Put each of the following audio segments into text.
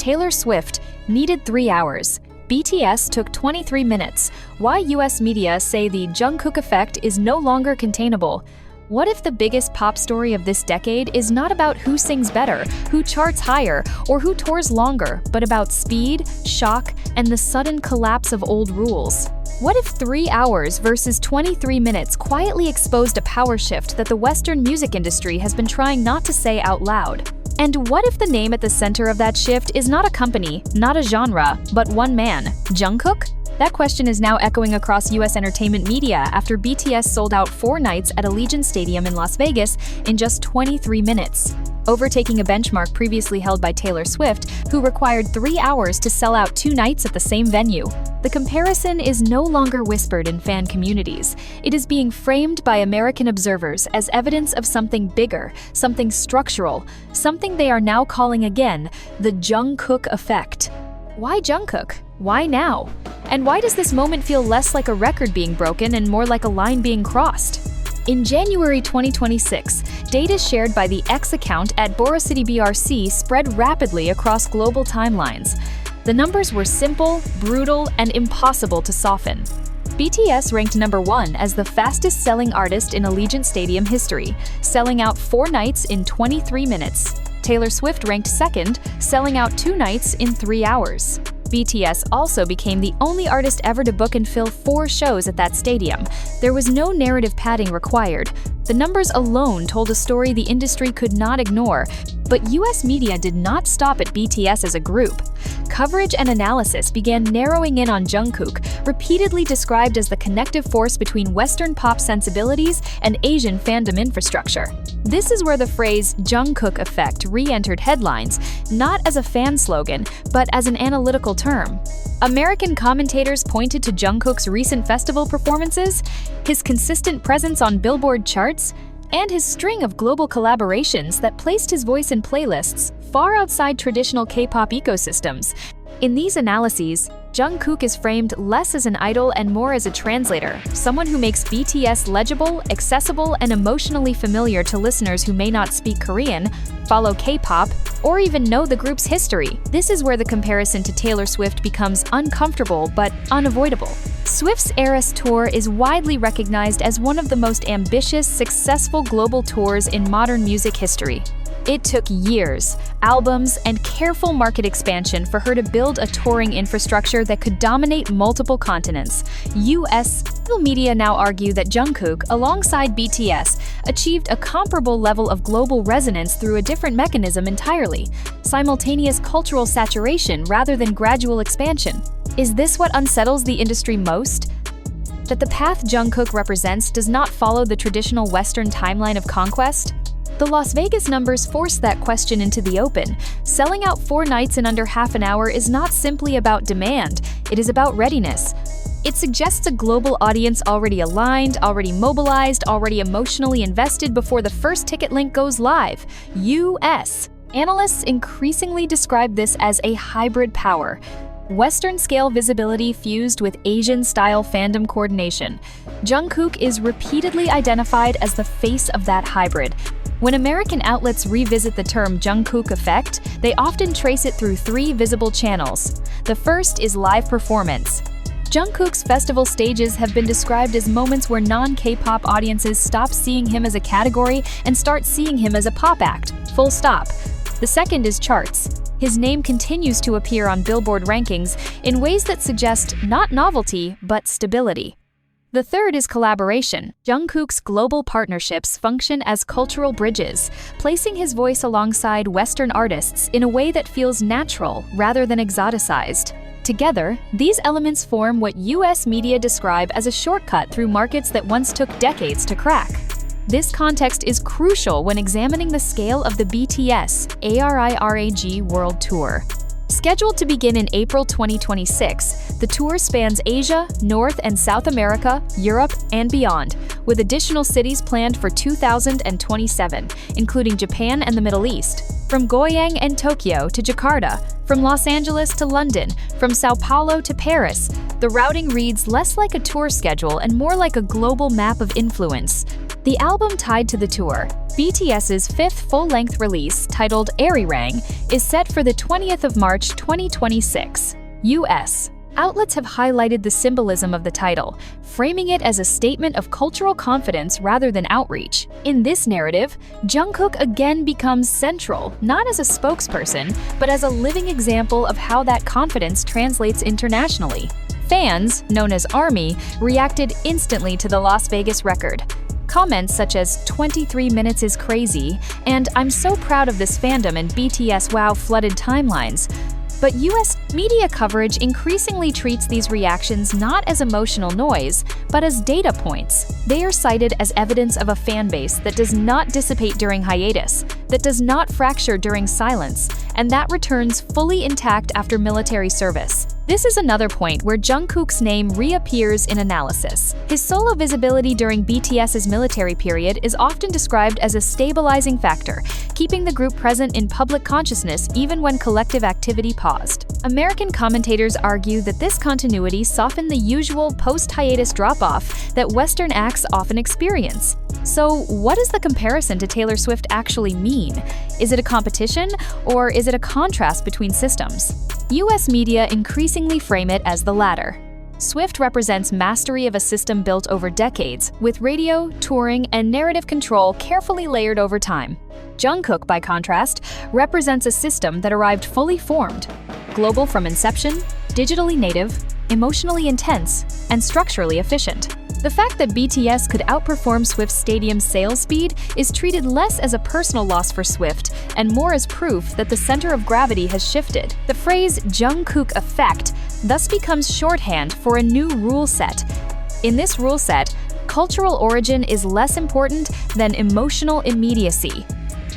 Taylor Swift needed 3 hours. BTS took 23 minutes. Why US media say the Jungkook effect is no longer containable. What if the biggest pop story of this decade is not about who sings better, who charts higher, or who tours longer, but about speed, shock, and the sudden collapse of old rules? What if 3 hours versus 23 minutes quietly exposed a power shift that the Western music industry has been trying not to say out loud? And what if the name at the center of that shift is not a company, not a genre, but one man, Jungkook? That question is now echoing across US entertainment media after BTS sold out 4 nights at Allegiant Stadium in Las Vegas in just 23 minutes, overtaking a benchmark previously held by Taylor Swift, who required 3 hours to sell out 2 nights at the same venue. The comparison is no longer whispered in fan communities. It is being framed by American observers as evidence of something bigger, something structural, something they are now calling again the Jungkook effect. Why Jungkook? Why now? And why does this moment feel less like a record being broken and more like a line being crossed? In January 2026, data shared by the X account at Boracity BRC spread rapidly across global timelines. The numbers were simple, brutal, and impossible to soften. BTS ranked number 1 as the fastest-selling artist in Allegiant Stadium history, selling out 4 nights in 23 minutes. Taylor Swift ranked second, selling out 2 nights in 3 hours. BTS also became the only artist ever to book and fill 4 shows at that stadium. There was no narrative padding required. The numbers alone told a story the industry could not ignore. But US media did not stop at BTS as a group. Coverage and analysis began narrowing in on Jungkook, repeatedly described as the connective force between Western pop sensibilities and Asian fandom infrastructure. This is where the phrase Jungkook effect re-entered headlines, not as a fan slogan, but as an analytical term. American commentators pointed to Jungkook's recent festival performances, his consistent presence on Billboard charts, and his string of global collaborations that placed his voice in playlists far outside traditional K-pop ecosystems. In these analyses, Jungkook is framed less as an idol and more as a translator, someone who makes BTS legible, accessible, and emotionally familiar to listeners who may not speak Korean, follow K-pop, or even know the group's history. This is where the comparison to Taylor Swift becomes uncomfortable but unavoidable. Swift's Eras Tour is widely recognized as one of the most ambitious, successful global tours in modern music history. It took years, albums, and careful market expansion for her to build a touring infrastructure that could dominate multiple continents. US media now argue that Jungkook, alongside BTS, achieved a comparable level of global resonance through a different mechanism entirely: simultaneous cultural saturation rather than gradual expansion. Is this what unsettles the industry most? That the path Jungkook represents does not follow the traditional Western timeline of conquest? The Las Vegas numbers force that question into the open. Selling out 4 nights in under half an hour is not simply about demand, it is about readiness. It suggests a global audience already aligned, already mobilized, already emotionally invested before the first ticket link goes live. US. Analysts increasingly describe this as a hybrid power. Western-scale visibility fused with Asian-style fandom coordination. Jungkook is repeatedly identified as the face of that hybrid. When American outlets revisit the term Jungkook effect, they often trace it through 3 visible channels. The first is live performance. Jungkook's festival stages have been described as moments where non-K-pop audiences stop seeing him as a category and start seeing him as a pop act. Full stop. The second is charts. His name continues to appear on Billboard rankings in ways that suggest not novelty, but stability. The third is collaboration. Jungkook's global partnerships function as cultural bridges, placing his voice alongside Western artists in a way that feels natural rather than exoticized. Together, these elements form what US media describe as a shortcut through markets that once took decades to crack. This context is crucial when examining the scale of the BTS ARIRAG World Tour. Scheduled to begin in April 2026, the tour spans Asia, North and South America, Europe, and beyond, with additional cities planned for 2027, including Japan and the Middle East. From Goyang and Tokyo to Jakarta, from Los Angeles to London, from Sao Paulo to Paris, the routing reads less like a tour schedule and more like a global map of influence. The album tied to the tour, BTS's fifth full-length release, titled Arirang, is set for the 20th of March 2026, US. Outlets have highlighted the symbolism of the title, framing it as a statement of cultural confidence rather than outreach. In this narrative, Jungkook again becomes central, not as a spokesperson, but as a living example of how that confidence translates internationally. Fans, known as ARMY, reacted instantly to the Las Vegas record. Comments such as 23 minutes is crazy and I'm so proud of this fandom and BTS wow flooded timelines. But US media coverage increasingly treats these reactions not as emotional noise, but as data points. They are cited as evidence of a fanbase that does not dissipate during hiatus, that does not fracture during silence, and that returns fully intact after military service. This is another point where Jungkook's name reappears in analysis. His solo visibility during BTS's military period is often described as a stabilizing factor, keeping the group present in public consciousness even when collective activity paused. American commentators argue that this continuity softened the usual post-hiatus drop-off that Western acts often experience. So, what does the comparison to Taylor Swift actually mean? Is it a competition, or is it a contrast between systems? US media increasingly frame it as the latter. Swift represents mastery of a system built over decades, with radio, touring, and narrative control carefully layered over time. Jungkook, by contrast, represents a system that arrived fully formed, global from inception, digitally native, emotionally intense, and structurally efficient. The fact that BTS could outperform Swift's stadium sales speed is treated less as a personal loss for Swift and more as proof that the center of gravity has shifted. The phrase Jungkook effect thus becomes shorthand for a new rule set. In this rule set, cultural origin is less important than emotional immediacy.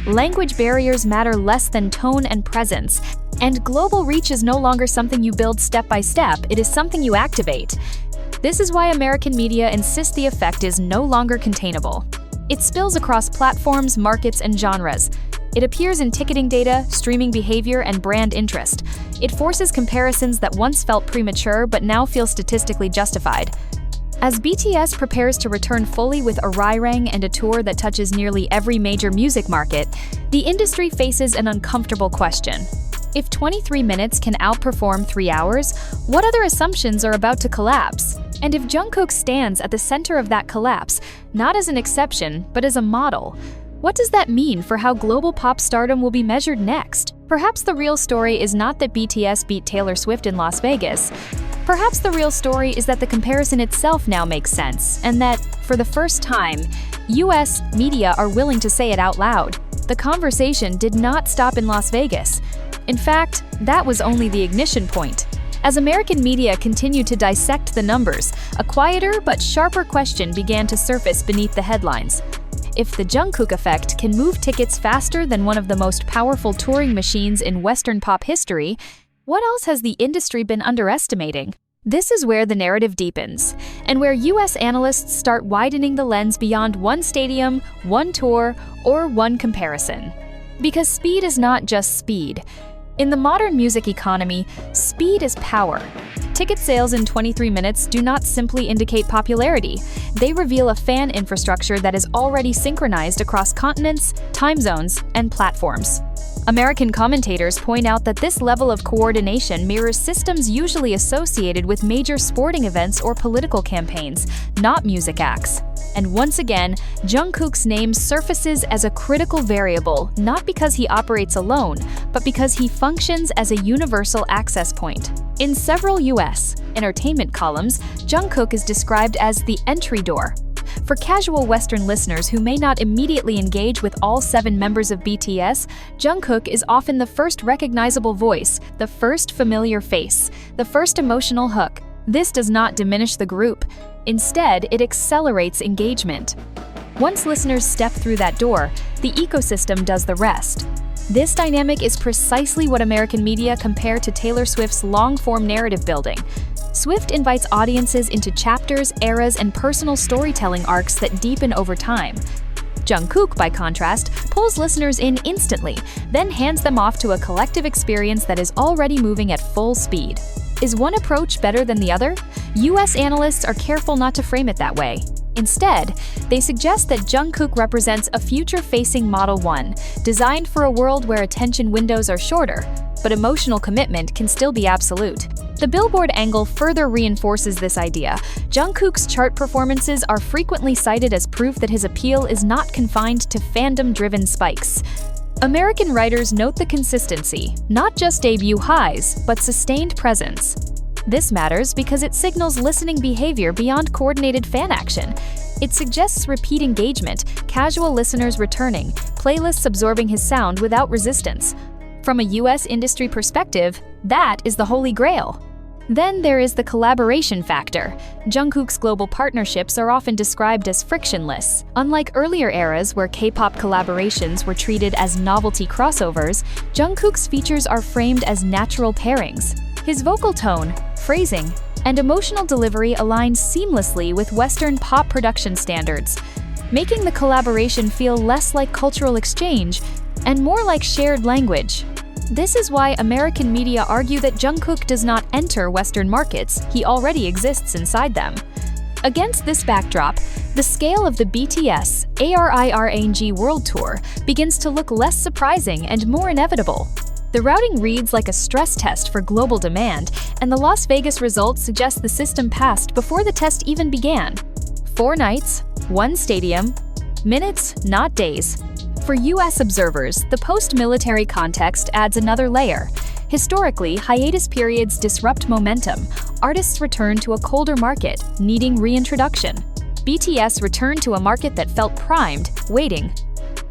Language barriers matter less than tone and presence, and global reach is no longer something you build step by step, it is something you activate. This is why American media insist the effect is no longer containable. It spills across platforms, markets, and genres. It appears in ticketing data, streaming behavior, and brand interest. It forces comparisons that once felt premature but now feel statistically justified. As BTS prepares to return fully with Arirang and a tour that touches nearly every major music market, the industry faces an uncomfortable question. If 23 minutes can outperform 3 hours, what other assumptions are about to collapse? And if Jungkook stands at the center of that collapse, not as an exception, but as a model, what does that mean for how global pop stardom will be measured next? Perhaps the real story is not that BTS beat Taylor Swift in Las Vegas. Perhaps the real story is that the comparison itself now makes sense, and that, for the first time, US media are willing to say it out loud. The conversation did not stop in Las Vegas. In fact, that was only the ignition point. As American media continued to dissect the numbers, a quieter but sharper question began to surface beneath the headlines. If the Jungkook effect can move tickets faster than one of the most powerful touring machines in Western pop history, what else has the industry been underestimating? This is where the narrative deepens, and where US analysts start widening the lens beyond one stadium, one tour, or one comparison. Because speed is not just speed. In the modern music economy, speed is power. Ticket sales in 23 minutes do not simply indicate popularity. They reveal a fan infrastructure that is already synchronized across continents, time zones, and platforms. American commentators point out that this level of coordination mirrors systems usually associated with major sporting events or political campaigns, not music acts. And once again, Jungkook's name surfaces as a critical variable, not because he operates alone, but because he functions as a universal access point. In several US entertainment columns, Jungkook is described as the entry door. For casual Western listeners who may not immediately engage with all 7 members of BTS, Jungkook is often the first recognizable voice, the first familiar face, the first emotional hook. This does not diminish the group. Instead, it accelerates engagement. Once listeners step through that door, the ecosystem does the rest. This dynamic is precisely what American media compare to Taylor Swift's long-form narrative building. Swift invites audiences into chapters, eras, and personal storytelling arcs that deepen over time. Jungkook, by contrast, pulls listeners in instantly, then hands them off to a collective experience that is already moving at full speed. Is one approach better than the other? US analysts are careful not to frame it that way. Instead, they suggest that Jungkook represents a future-facing Model 1, designed for a world where attention windows are shorter, but emotional commitment can still be absolute. The Billboard angle further reinforces this idea. Jungkook's chart performances are frequently cited as proof that his appeal is not confined to fandom-driven spikes. American writers note the consistency, not just debut highs, but sustained presence. This matters because it signals listening behavior beyond coordinated fan action. It suggests repeat engagement, casual listeners returning, playlists absorbing his sound without resistance. From a US industry perspective, that is the holy grail. Then there is the collaboration factor. Jungkook's global partnerships are often described as frictionless. Unlike earlier eras where K-pop collaborations were treated as novelty crossovers, Jungkook's features are framed as natural pairings. His vocal tone, phrasing, and emotional delivery align seamlessly with Western pop production standards, making the collaboration feel less like cultural exchange and more like shared language. This is why American media argue that Jungkook does not enter Western markets, he already exists inside them. Against this backdrop, the scale of the BTS ARIRANG World Tour begins to look less surprising and more inevitable. The routing reads like a stress test for global demand, and the Las Vegas results suggest the system passed before the test even began. 4 nights, 1 stadium, minutes, not days. For US observers, the post-military context adds another layer. Historically, hiatus periods disrupt momentum. Artists return to a colder market, needing reintroduction. BTS returned to a market that felt primed, waiting,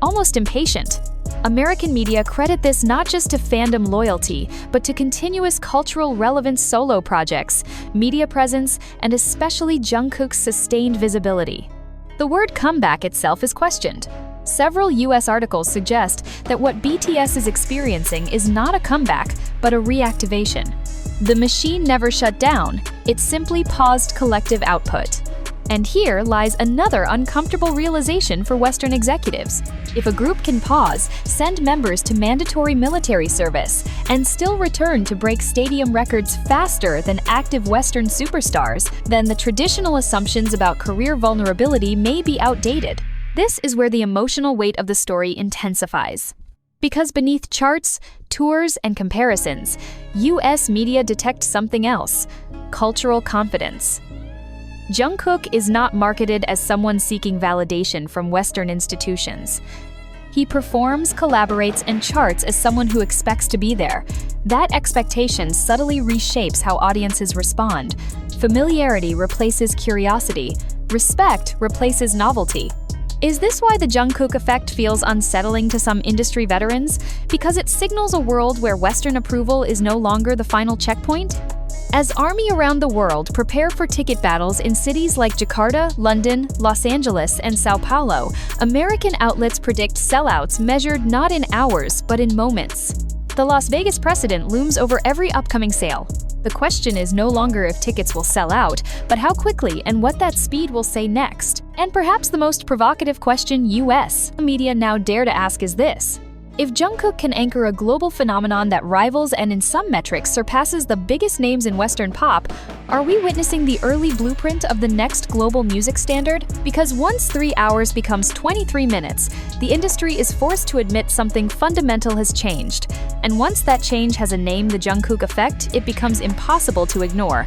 almost impatient. American media credit this not just to fandom loyalty, but to continuous cultural relevance solo projects, media presence, and especially Jungkook's sustained visibility. The word comeback itself is questioned. Several US articles suggest that what BTS is experiencing is not a comeback, but a reactivation. The machine never shut down, it simply paused collective output. And here lies another uncomfortable realization for Western executives. If a group can pause, send members to mandatory military service, and still return to break stadium records faster than active Western superstars, then the traditional assumptions about career vulnerability may be outdated. This is where the emotional weight of the story intensifies. Because beneath charts, tours, and comparisons, US media detect something else: cultural confidence. Jungkook is not marketed as someone seeking validation from Western institutions. He performs, collaborates, and charts as someone who expects to be there. That expectation subtly reshapes how audiences respond. Familiarity replaces curiosity. Respect replaces novelty. Is this why the Jungkook effect feels unsettling to some industry veterans? Because it signals a world where Western approval is no longer the final checkpoint? As armies around the world prepare for ticket battles in cities like Jakarta, London, Los Angeles, and Sao Paulo, American outlets predict sellouts measured not in hours, but in moments. The Las Vegas precedent looms over every upcoming sale. The question is no longer if tickets will sell out, but how quickly and what that speed will say next. And perhaps the most provocative question US media now dare to ask is this: if Jungkook can anchor a global phenomenon that rivals and in some metrics surpasses the biggest names in Western pop, are we witnessing the early blueprint of the next global music standard? Because once 3 hours becomes 23 minutes, the industry is forced to admit something fundamental has changed. And once that change has a name, the Jungkook effect, it becomes impossible to ignore.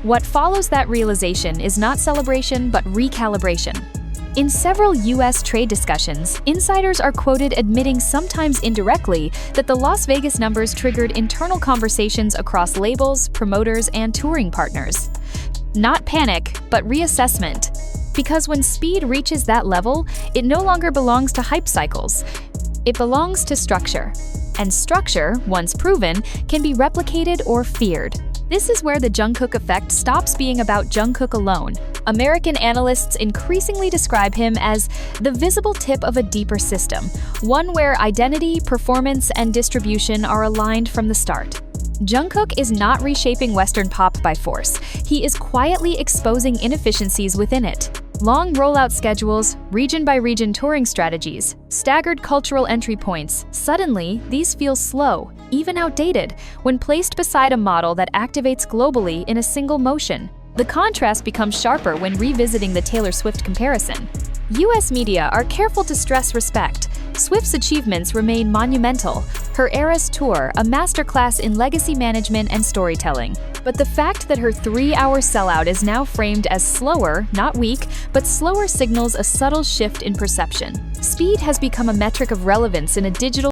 What follows that realization is not celebration, but recalibration. In several US trade discussions, insiders are quoted admitting, sometimes indirectly, that the Las Vegas numbers triggered internal conversations across labels, promoters, and touring partners. Not panic, but reassessment. Because when speed reaches that level, it no longer belongs to hype cycles. It belongs to structure. And structure, once proven, can be replicated or feared. This is where the Jungkook effect stops being about Jungkook alone. American analysts increasingly describe him as the visible tip of a deeper system, one where identity, performance, and distribution are aligned from the start. Jungkook is not reshaping Western pop by force. He is quietly exposing inefficiencies within it. Long rollout schedules, region-by-region touring strategies, staggered cultural entry points. Suddenly, these feel slow, even outdated, when placed beside a model that activates globally in a single motion. The contrast becomes sharper when revisiting the Taylor Swift comparison. US media are careful to stress respect. Swift's achievements remain monumental. Her Eras Tour, a masterclass in legacy management and storytelling. But the fact that her 3-hour sellout is now framed as slower, not weak, but slower signals a subtle shift in perception. Speed has become a metric of relevance in a digital